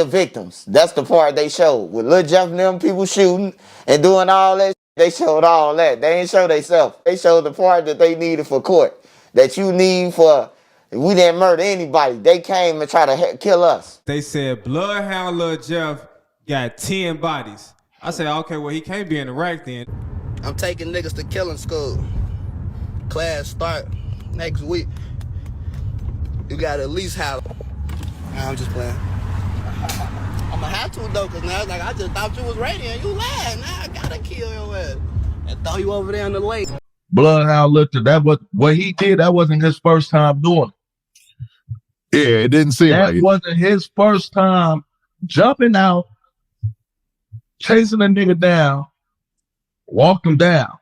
the victims. That's the part they showed. With Lil Jeff and them people shooting and doing all that, they showed all that. They ain't show themselves. They showed the part that they needed for court. That you need for, we didn't murder anybody. They came and tried to kill us. They said Bloodyhound Lil Jeff got 10 bodies. I said, okay, well, he can't be in the rack then. I'm taking niggas to killing school. Class start next week. You gotta at least have. Nah, I'm just playing. I'ma have to though, cause now it's like I just thought you was ready and you lied. Now I gotta kill your ass and throw you over there in the lake. Bloodyhound Lil, that was what he did. That wasn't his first time doing it. Yeah, it didn't seem like it. That wasn't his first time jumping out, chasing a nigga down, walked him down,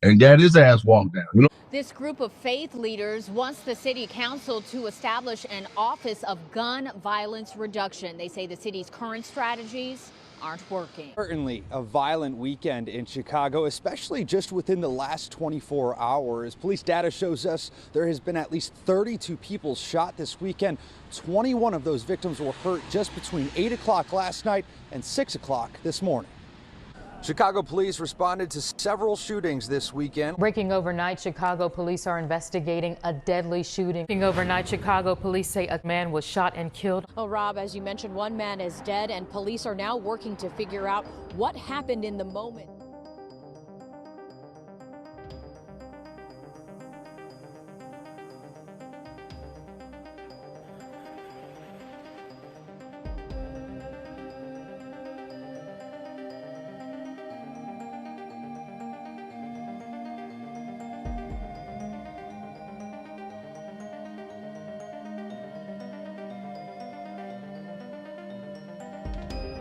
and got his ass walked down. You know? This group of faith leaders wants the city council to establish an office of gun violence reduction. They say the city's current strategies aren't working. Certainly a violent weekend in Chicago, especially just within the last 24 hours. Police data shows us there has been at least 32 people shot this weekend. 21 of those victims were hurt just between 8 o'clock last night and 6 o'clock this morning. Chicago police responded to several shootings this weekend. Breaking overnight, Chicago police are investigating a deadly shooting. Breaking overnight, Chicago police say a man was shot and killed. Oh, Rob, as you mentioned, one man is dead, and police are now working to figure out what happened in the moment.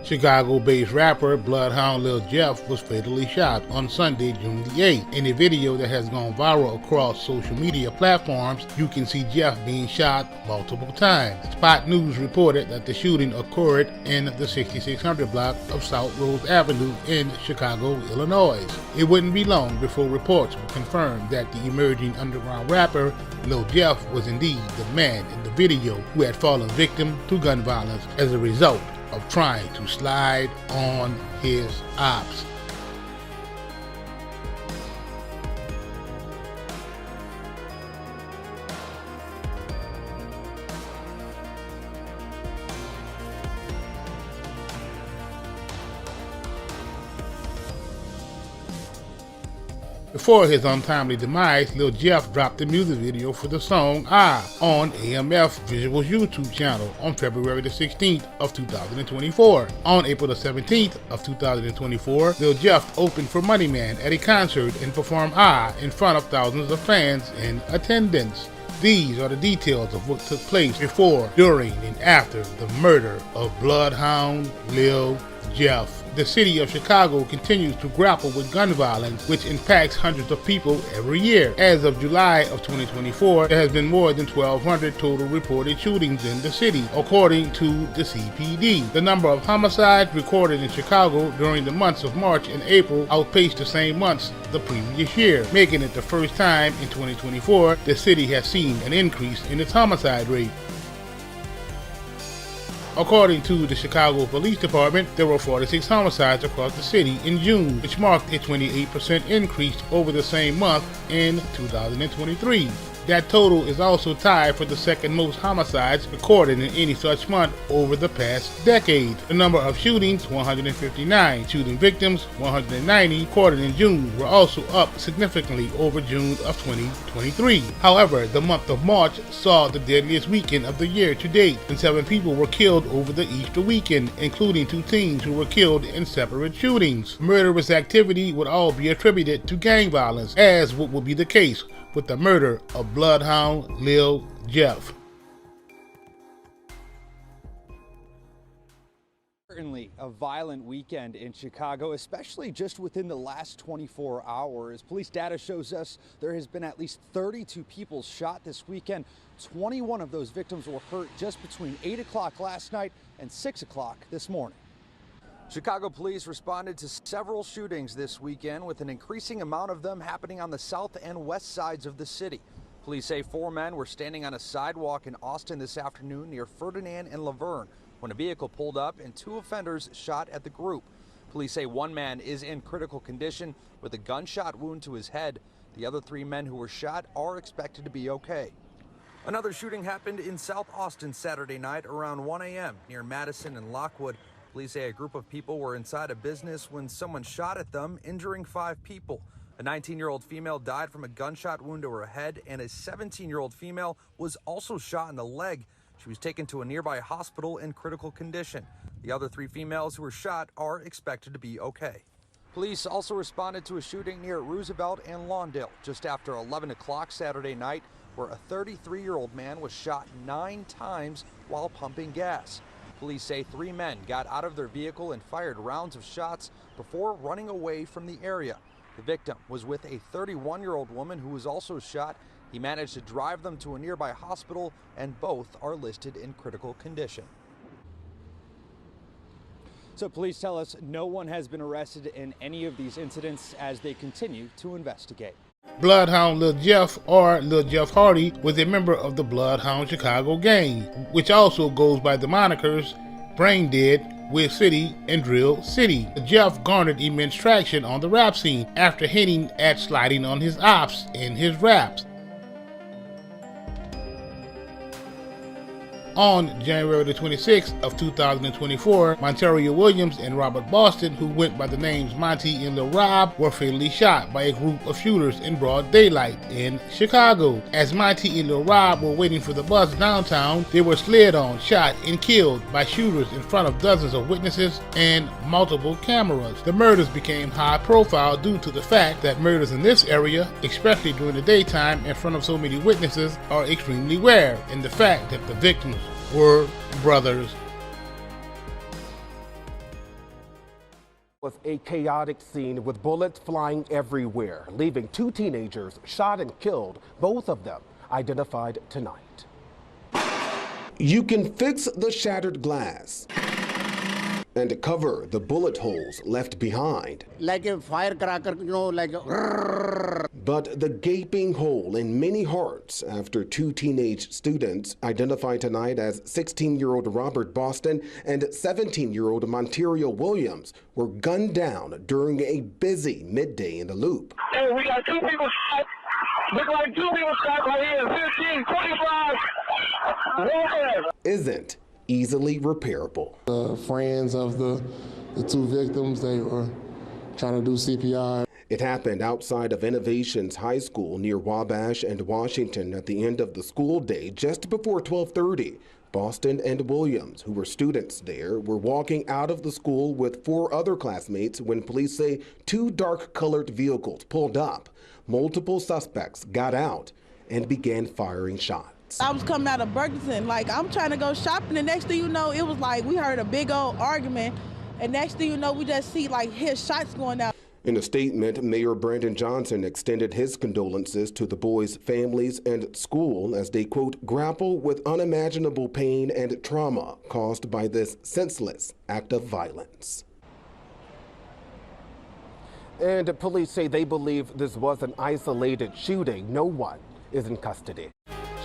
Chicago-based rapper Bloodyhound Lil Jeff was fatally shot on Sunday, June the 8th. In a video that has gone viral across social media platforms, you can see Jeff being shot multiple times. Spot News reported that the shooting occurred in the 6600 block of South Rose Avenue in Chicago, Illinois. It wouldn't be long before reports would confirm that the emerging underground rapper Lil Jeff was indeed the man in the video who had fallen victim to gun violence as a result of trying to slide on his ops. Before his untimely demise, Lil Jeff dropped the music video for the song on AMF Visuals YouTube channel on February the 16th of 2024. On April the 17th of 2024, Lil Jeff opened for Money Man at a concert and performed in front of thousands of fans in attendance. These are the details of what took place before, during, and after the murder of Bloodyhound Lil Jeff. The city of Chicago continues to grapple with gun violence, which impacts hundreds of people every year. As of July of 2024, there has been more than 1,200 total reported shootings in the city, according to the CPD. The number of homicides recorded in Chicago during the months of March and April outpaced the same months the previous year, making it the first time in 2024 the city has seen an increase in its homicide rate. According to the Chicago Police Department, there were 46 homicides across the city in June, which marked a 28% increase over the same month in 2023. That total is also tied for the second most homicides recorded in any such month over the past decade. The number of shootings, 159. Shooting victims, 190, recorded in June, were also up significantly over June of 2023. However, the month of March saw the deadliest weekend of the year to date, and 7 people were killed over the Easter weekend, including 2 teens who were killed in separate shootings. Murderous activity would all be attributed to gang violence, as what would be the case with the murder of Bloodyhound Lil Jeff. Certainly a violent weekend in Chicago, especially just within the last 24 hours. Police data shows us there has been at least 32 people shot this weekend. 21 of those victims were hurt just between 8 o'clock last night and 6 o'clock this morning. Chicago police responded to several shootings this weekend, with an increasing amount of them happening on the south and west sides of the city. Police say 4 men were standing on a sidewalk in Austin this afternoon near Ferdinand and Laverne when a vehicle pulled up and 2 offenders shot at the group. Police say 1 man is in critical condition with a gunshot wound to his head. The other 3 men who were shot are expected to be okay. Another shooting happened in South Austin Saturday night around 1 a.m. near Madison and Lockwood. Police say a group of people were inside a business when someone shot at them, injuring 5 people. A 19-year-old female died from a gunshot wound to her head, and a 17-year-old female was also shot in the leg. She was taken to a nearby hospital in critical condition. The other 3 females who were shot are expected to be okay. Police also responded to a shooting near Roosevelt and Lawndale just after 11 o'clock Saturday night, where a 33-year-old man was shot 9 times while pumping gas. Police say 3 men got out of their vehicle and fired rounds of shots before running away from the area. The victim was with a 31-year-old woman who was also shot. He managed to drive them to a nearby hospital, and both are listed in critical condition. So police tell us no one has been arrested in any of these incidents as they continue to investigate. Bloodhound Lil Jeff, or Lil Jeff Hardy, was a member of the Bloodhound Chicago gang, which also goes by the monikers Brain Dead, Wiz City, and Drill City. Jeff garnered immense traction on the rap scene after hinting at sliding on his ops in his raps. On January the 26th of 2024, Monterio Williams and Robert Boston, who went by the names Monty and Lil Rob, were fatally shot by a group of shooters in broad daylight in Chicago. As Monty and Lil Rob were waiting for the bus downtown, they were slid on, shot, and killed by shooters in front of dozens of witnesses and multiple cameras. The murders became high profile due to the fact that murders in this area, especially during the daytime in front of so many witnesses, are extremely rare, and the fact that the victims were brothers. Was a chaotic scene with bullets flying everywhere, leaving 2 teenagers shot and killed, both of them identified tonight. You can fix the shattered glass and cover the bullet holes left behind. Like a firecracker, you know, like a... But the gaping hole in many hearts after 2 teenage students, identified tonight as 16-year-old Robert Boston and 17-year-old Monterio Williams, were gunned down during a busy midday in the Loop. Hey, we got 2 people shot. Look like 2 people shot right here. 15, 25. Isn't easily repairable. Friends of the 2 victims, they were trying to do CPR. It happened outside of Innovations High School near Wabash and Washington at the end of the school day just before 12:30. Boston and Williams, who were students there, were walking out of the school with 4 other classmates when police say 2 dark-colored vehicles pulled up. Multiple suspects got out and began firing shots. I was coming out of Burlington, like I'm trying to go shopping, and next thing you know, it was like we heard a big old argument, and next thing you know, we just see like his shots going out. In a statement, Mayor Brandon Johnson extended his condolences to the boys' families and school as they, quote, grapple with unimaginable pain and trauma caused by this senseless act of violence. And police say they believe this was an isolated shooting. No one is in custody.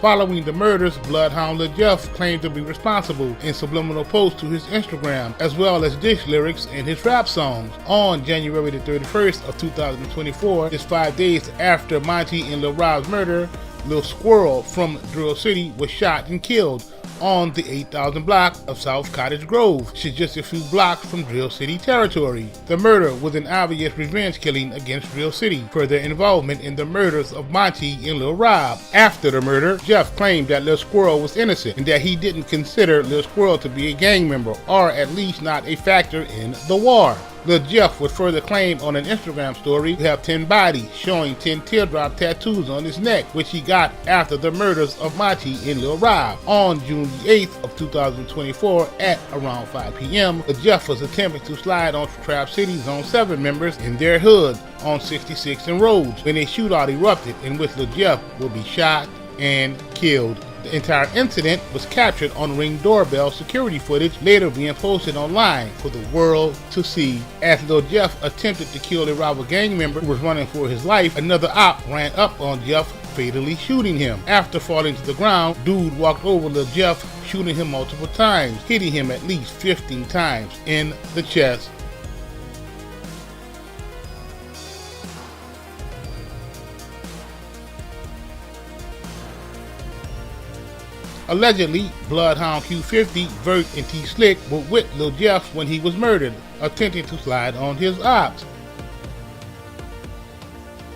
Following the murders, Bloodhound Lil Jeff claimed to be responsible in subliminal posts to his Instagram, as well as diss lyrics in his rap songs. On January the 31st of 2024, just 5 days after Monty and Lil Rob's murder, Lil Squirrel from Drill City was shot and killed on the 8,000 block of South Cottage Grove, which is just a few blocks from Drill City territory. The murder was an obvious revenge killing against Drill City for their involvement in the murders of Monty and Lil Rob. After the murder, Jeff claimed that Lil Squirrel was innocent and that he didn't consider Lil Squirrel to be a gang member, or at least not a factor in the war. Lil Jeff would further claim on an Instagram story to have 10 bodies, showing 10 teardrop tattoos on his neck, which he got after the murders of Monty and Lil Rob. On June 8th of 2024 at around 5 p.m., Lil Jeff was attempting to slide onto Trap City Zone 7 members in their hood on 66th and Rhodes when a shootout erupted in which Lil Jeff would be shot and killed. The entire incident was captured on Ring doorbell security footage, later being posted online for the world to see. As Lil Jeff attempted to kill a rival gang member who was running for his life, another op ran up on Jeff, fatally shooting him. After falling to the ground, dude walked over Lil Jeff, shooting him multiple times, hitting him at least 15 times in the chest. Allegedly, Bloodhound Q50, Vert, and T-Slick were with Lil Jeff when he was murdered, attempting to slide on his ops.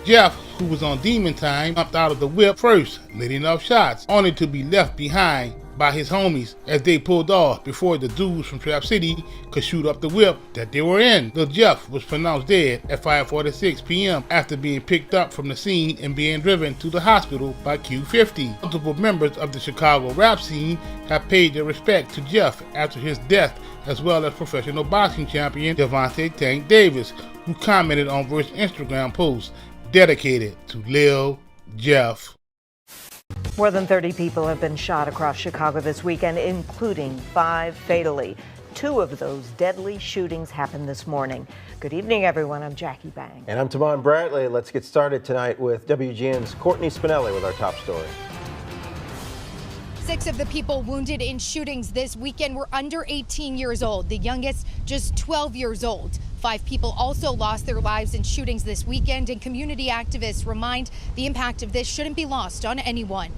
Jeff, who was on demon time, jumped out of the whip first, letting off shots, only to be left behind by his homies as they pulled off before the dudes from Trap City could shoot up the whip that they were in. Lil Jeff was pronounced dead at 5:46 p.m. after being picked up from the scene and being driven to the hospital by Q50. Multiple members of the Chicago rap scene have paid their respect to Jeff after his death, as well as professional boxing champion Devontae Tank Davis, who commented on Vert's Instagram post dedicated to Lil Jeff. More than 30 people have been shot across Chicago this weekend, including 5 fatally. 2 of those deadly shootings happened this morning. Good evening, everyone. I'm Jackie Bang. And I'm Tamon Bradley. Let's get started tonight with WGN's Courtney Spinelli with our top story. 6 of the people wounded in shootings this weekend were under 18 years old, the youngest just 12 years old. 5 people also lost their lives in shootings this weekend, and community activists remind the impact of this shouldn't be lost on anyone.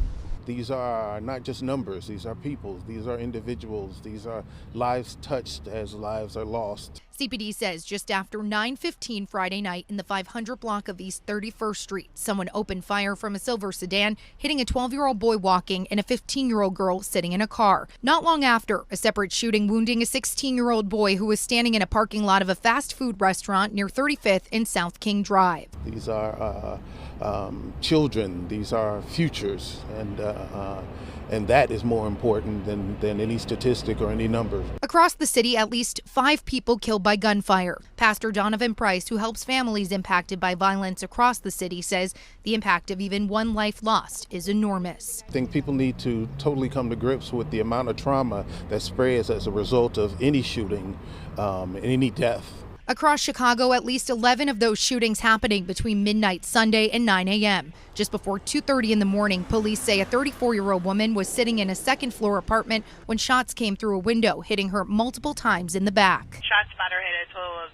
These are not just numbers, these are people, these are individuals, these are lives touched as lives are lost. CPD says just after 9:15 Friday night in the 500 block of East 31st Street, someone opened fire from a silver sedan, hitting a 12-year-old boy walking and a 15-year-old girl sitting in a car. Not long after, a separate shooting wounding a 16-year-old boy who was standing in a parking lot of a fast food restaurant near 35th and South King Drive. These are children, these are futures, and that is more important than any statistic or any number. Across the city, at least 5 people killed by gunfire. Pastor Donovan Price, who helps families impacted by violence across the city, says the impact of even one life lost is enormous. I think people need to totally come to grips with the amount of trauma that spreads as a result of any shooting, any death. Across Chicago, at least 11 of those shootings happening between midnight Sunday and 9 a.m. Just before 2:30 in the morning, police say a 34-year-old woman was sitting in a second-floor apartment when shots came through a window, hitting her multiple times in the back. Shot spotter hit a total of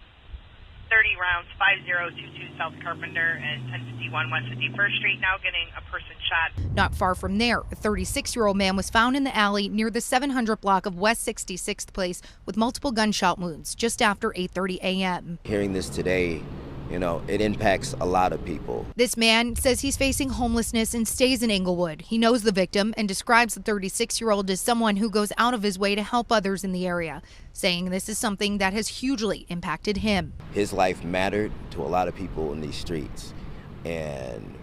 30 rounds, 5022 South Carpenter and 1051 West 51st Street, now getting a person shot. Not far from there, a 36-year-old man was found in the alley near the 700 block of West 66th Place with multiple gunshot wounds just after 8:30 a.m. Hearing this today, it impacts a lot of people. This man says he's facing homelessness and stays in Inglewood. He knows the victim and describes the 36-year-old as someone who goes out of his way to help others in the area, saying this is something that has hugely impacted him. His life mattered to a lot of people in these streets, and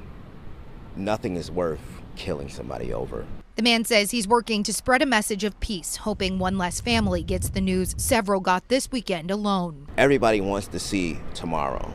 nothing is worth killing somebody over. The man says he's working to spread a message of peace, hoping one less family gets the news several got this weekend alone. Everybody wants to see tomorrow.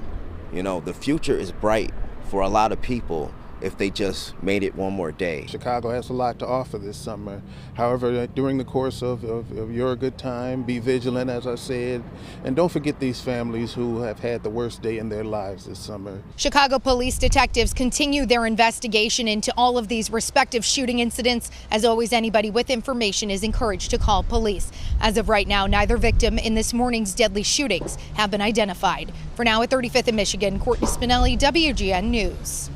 The future is bright for a lot of people if they just made it one more day. Chicago has a lot to offer this summer. However, during the course of your good time, be vigilant, as I said, and don't forget these families who have had the worst day in their lives this summer. Chicago police detectives continue their investigation into all of these respective shooting incidents. As always, anybody with information is encouraged to call police. As of right now, neither victim in this morning's deadly shootings have been identified. For now, at 35th and Michigan, Courtney Spinelli, WGN News.